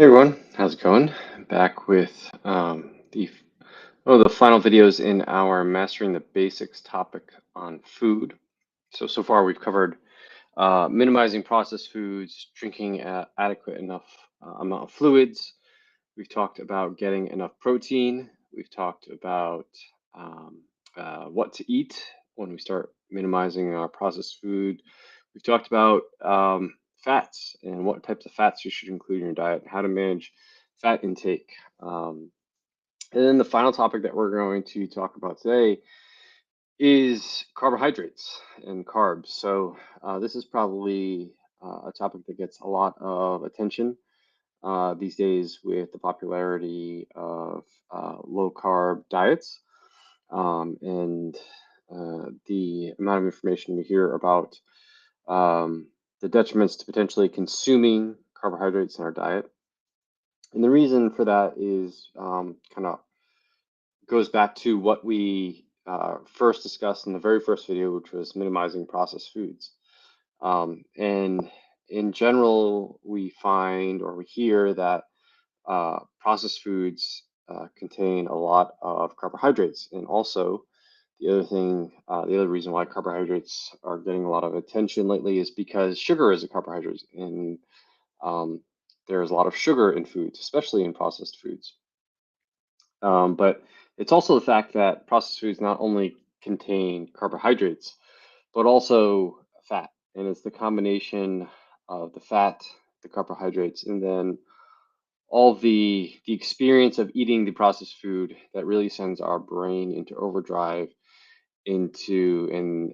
Hey everyone, how's it going? Back with one of the final videos in our Mastering the Basics topic on food. So far we've covered minimizing processed foods, drinking adequate enough amount of fluids. We've talked about getting enough protein. We've talked about um, what to eat when we start minimizing our processed food. We've talked about fats and what types of fats you should include in your diet, how to manage fat intake. And then the final topic that we're going to talk about today is carbohydrates and carbs. So this is probably a topic that gets a lot of attention these days with the popularity of low carb diets and the amount of information we hear about um, the detriments to potentially consuming carbohydrates in our diet. And the reason for that is kind of goes back to what we first discussed in the very first video, which was minimizing processed foods. And in general, we find or we hear that processed foods contain a lot of carbohydrates. And also, the other reason why carbohydrates are getting a lot of attention lately is because sugar is a carbohydrate. And um, there's a lot of sugar in foods, especially in processed foods. But it's also the fact that processed foods not only contain carbohydrates, but also fat. And it's the combination of the fat, the carbohydrates, and then all the experience of eating the processed food that really sends our brain into overdrive into and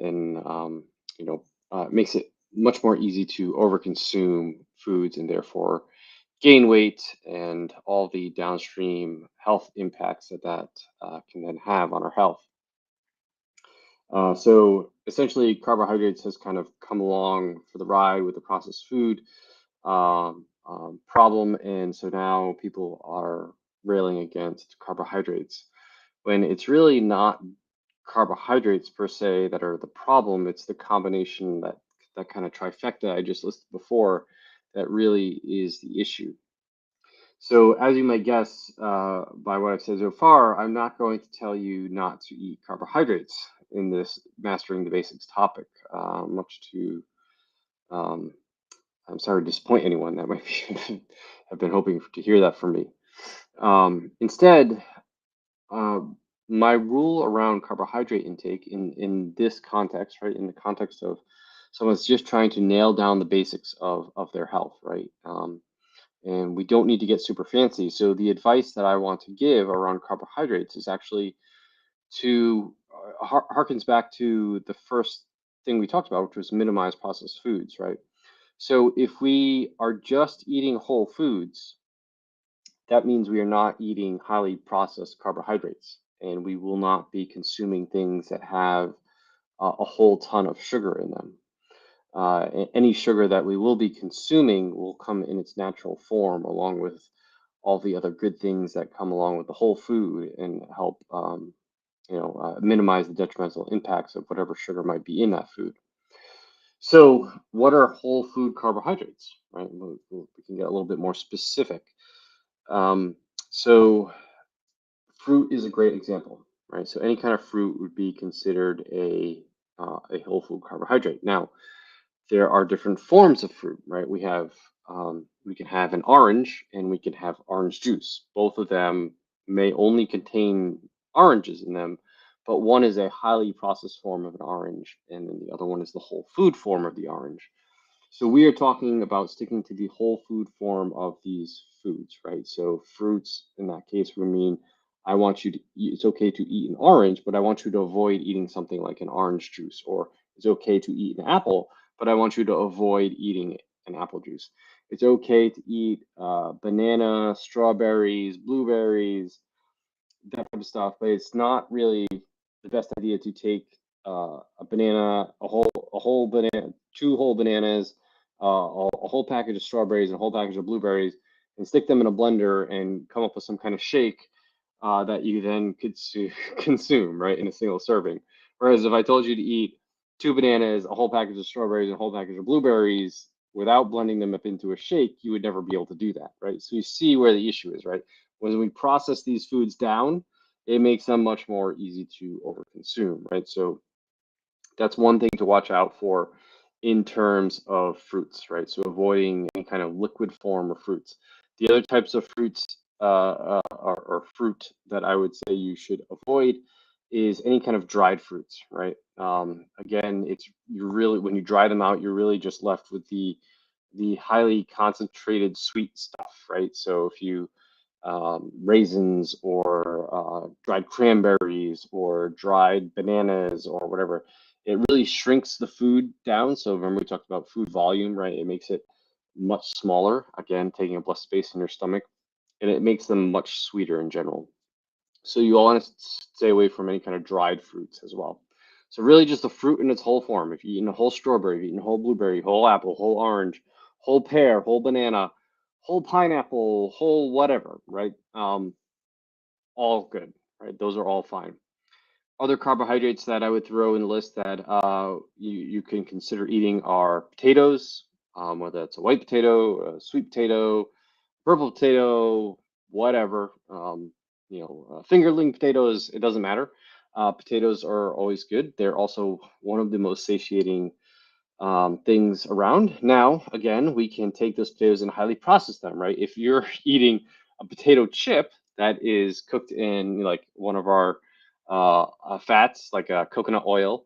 makes it much more easy to overconsume foods and therefore gain weight and all the downstream health impacts that can then have on our health. So essentially, carbohydrates has kind of come along for the ride with the processed food problem, and so now people are railing against carbohydrates when it's really not carbohydrates per se that are the problem. It's the combination that kind of trifecta I just listed before that really is the issue. So, as you might guess by what I've said so far, I'm not going to tell you not to eat carbohydrates in this mastering the basics topic, much to um, I'm sorry to disappoint anyone that might be have been hoping to hear that from me. Instead, uh, my rule around carbohydrate intake in this context, right, in the context of someone's just trying to nail down the basics of their health, right? And we don't need to get super fancy. So the advice that I want to give around carbohydrates is actually to harkens back to the first thing we talked about, which was minimize processed foods, right? So if we are just eating whole foods, that means we are not eating highly processed carbohydrates, and we will not be consuming things that have a whole ton of sugar in them. Any sugar that we will be consuming will come in its natural form, along with all the other good things that come along with the whole food and help, minimize the detrimental impacts of whatever sugar might be in that food. So, what are whole food carbohydrates? Right, we can get a little bit more specific. Um, so, fruit is a great example, right? So, any kind of fruit would be considered a whole food carbohydrate. Now, there are different forms of fruit, right? We can have an orange and we can have orange juice. Both of them may only contain oranges in them, but one is a highly processed form of an orange, and then the other one is the whole food form of the orange. So we are talking about sticking to the whole food form of these foods, right? So fruits, in that case, would mean I want you to eat, it's okay to eat an orange, but I want you to avoid eating something like an orange juice, or it's okay to eat an apple, but I want you to avoid eating an apple juice. It's okay to eat banana, strawberries, blueberries, that type of stuff, but it's not really the best idea to take a banana, a whole banana, two whole bananas, a whole package of strawberries, and a whole package of blueberries, and stick them in a blender and come up with some kind of shake that you then could consume, right, in a single serving. Whereas if I told you to eat two bananas, a whole package of strawberries, and a whole package of blueberries, without blending them up into a shake, you would never be able to do that, right? So you see where the issue is, right? When we process these foods down, it makes them much more easy to overconsume, right? So that's one thing to watch out for in terms of fruits, right? So avoiding any kind of liquid form of fruits. The other types of fruits or fruit that I would say you should avoid is any kind of dried fruits, right? Again, it's you really when you dry them out, you're really just left with the highly concentrated sweet stuff, right? So if you raisins or dried cranberries or dried bananas or whatever. It really shrinks the food down. So remember we talked about food volume, right? It makes it much smaller, again, taking up less space in your stomach, and it makes them much sweeter in general. So you all want to stay away from any kind of dried fruits as well. So really just the fruit in its whole form. If you're eating a whole strawberry, if you're eating a whole blueberry, whole apple, whole orange, whole pear, whole banana, whole pineapple, whole whatever, right? All good, right? Those are all fine. Other carbohydrates that I would throw in the list that you can consider eating are potatoes, whether it's a white potato, a sweet potato, purple potato, whatever. Fingerling potatoes, it doesn't matter. Potatoes are always good. They're also one of the most satiating things around. Now, again, we can take those potatoes and highly process them, right? If you're eating a potato chip that is cooked in like one of our fats, like coconut oil,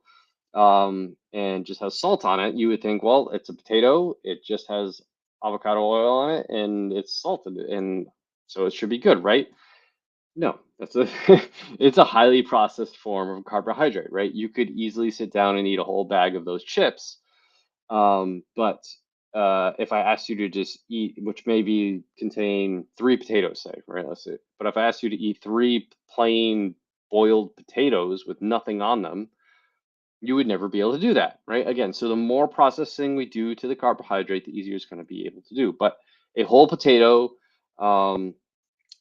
and just has salt on it, you would think, well, it's a potato. It just has avocado oil on it, and it's salted, and so it should be good, right? No, that's a it's a highly processed form of carbohydrate, right? You could easily sit down and eat a whole bag of those chips, but if I asked you to just eat, which maybe contain three potatoes, say, right? Let's say, but if I asked you to eat three plain boiled potatoes with nothing on them, you would never be able to do that, right? Again, so the more processing we do to the carbohydrate, the easier it's going to be able to do. But a whole potato, um,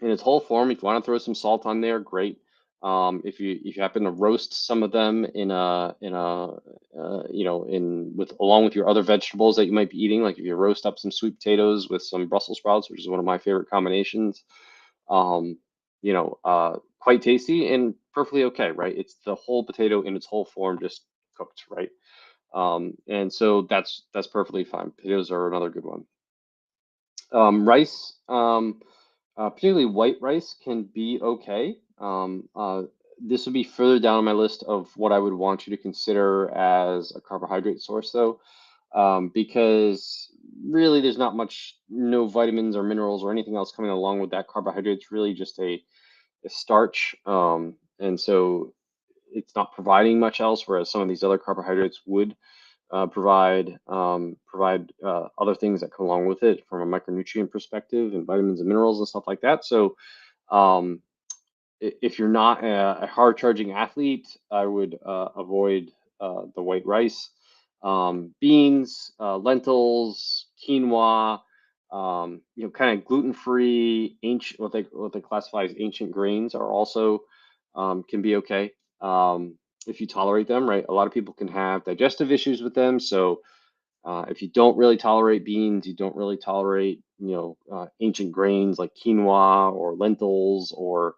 in its whole form. If you want to throw some salt on there, great. If you happen to roast some of them in with along with your other vegetables that you might be eating, like if you roast up some sweet potatoes with some Brussels sprouts, which is one of my favorite combinations, um, quite tasty and perfectly okay, right? It's the whole potato in its whole form, just cooked, right? And so that's perfectly fine. Potatoes are another good one. Rice, particularly white rice, can be okay. This would be further down on my list of what I would want you to consider as a carbohydrate source, though, because really there's not much, no vitamins or minerals or anything else coming along with that carbohydrate. It's really just a starch, and so it's not providing much else, whereas some of these other carbohydrates would provide other things that come along with it from a micronutrient perspective and vitamins and minerals and stuff like that. So um, if you're not a hard charging athlete, I would avoid the white rice, beans, lentils, quinoa. Kind of gluten free, ancient what they classify as ancient grains are also can be okay if you tolerate them. Right, a lot of people can have digestive issues with them, so if you don't really tolerate beans, you don't really tolerate, ancient grains like quinoa or lentils or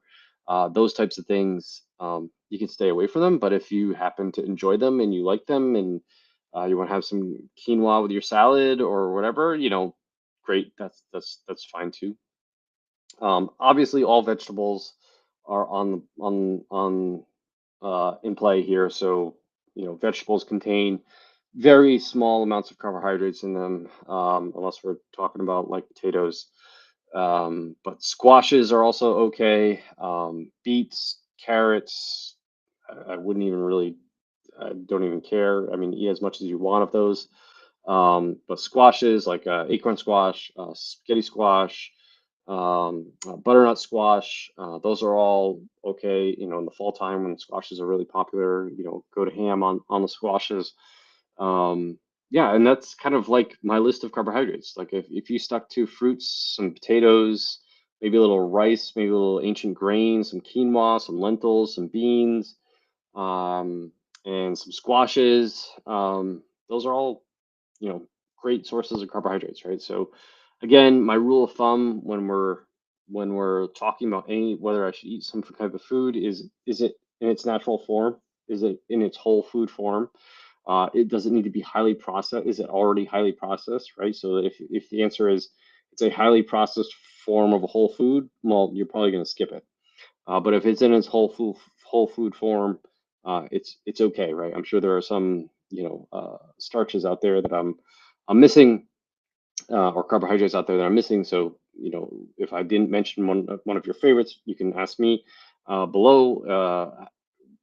those types of things, you can stay away from them. But if you happen to enjoy them and you like them and you want to have some quinoa with your salad or whatever, great. That's fine too. Obviously, all vegetables are on in play here. So, vegetables contain very small amounts of carbohydrates in them, unless we're talking about like potatoes. But squashes are also okay. Beets, carrots, I wouldn't even really, I don't even care. I mean, eat as much as you want of those. But squashes like acorn squash, spaghetti squash, butternut squash, those are all okay. In the fall time when squashes are really popular, go to ham on the squashes. Um, yeah, and that's kind of like my list of carbohydrates. Like if you stuck to fruits, some potatoes, maybe a little rice, maybe a little ancient grains, some quinoa, some lentils, some beans, um, and some squashes. Those are all, you know, great sources of carbohydrates, right? So again, my rule of thumb when we're talking about any whether I should eat some type of food is it in its natural form? Is it in its whole food form? It doesn't need to be highly processed. Is it already highly processed, right? So if the answer is it's a highly processed form of a whole food, well, you're probably going to skip it. But if it's in its whole food form, it's okay, right? I'm sure there are some starches out there that I'm missing, or carbohydrates out there that I'm missing. So if I didn't mention one of your favorites, you can ask me below.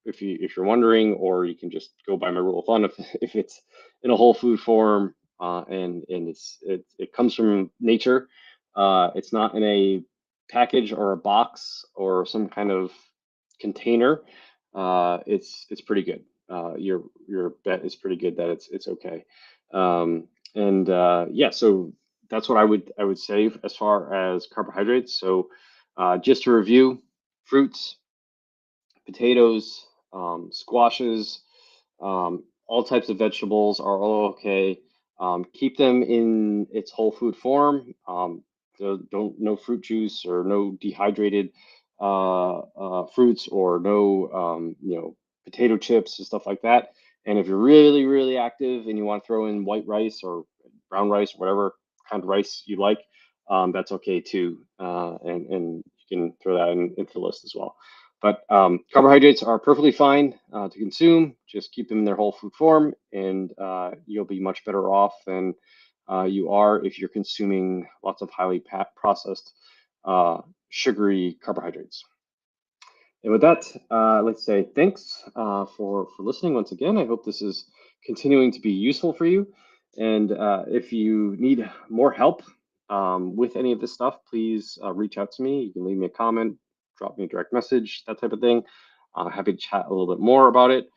If you're wondering, or you can just go by my rule of thumb. If it's in a whole food form, and it comes from nature, it's not in a package or a box or some kind of container. It's pretty good. Your bet is pretty good that it's okay. And Yeah, so that's what I would say as far as carbohydrates. So just to review, fruits, potatoes, squashes, all types of vegetables are all okay. Keep them in its whole food form. Don't no fruit juice or no dehydrated fruits or no potato chips and stuff like that. And if you're really really active and you want to throw in white rice or brown rice, whatever kind of rice you like, that's okay too. And you can throw that into the list as well. But carbohydrates are perfectly fine to consume. Just keep them in their whole food form, and you'll be much better off than you are if you're consuming lots of highly processed, sugary carbohydrates. And with that, let's say thanks for listening once again. I hope this is continuing to be useful for you. And if you need more help with any of this stuff, please reach out to me. You can leave me a comment, drop me a direct message, that type of thing. Happy to chat a little bit more about it.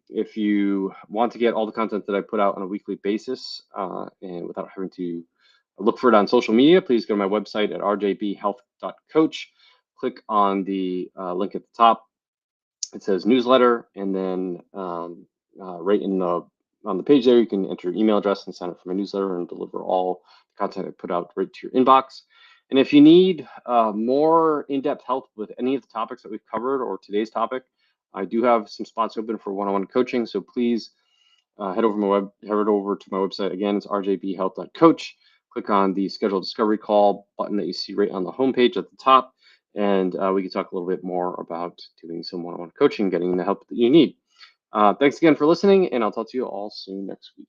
If you want to get all the content that I put out on a weekly basis and without having to look for it on social media, please go to my website at rjbhealth.coach. Click on the link at the top. It says newsletter, and then right in the on the page there, you can enter your email address and sign up for my newsletter and deliver all the content I put out right to your inbox. And if you need more in-depth help with any of the topics that we've covered or today's topic, I do have some spots open for one-on-one coaching. So please head over to my website. Again, it's rjbhealth.coach. Click on the schedule discovery call button that you see right on the homepage at the top, and we can talk a little bit more about doing some one-on-one coaching, getting the help that you need. Thanks again for listening, and I'll talk to you all soon next week.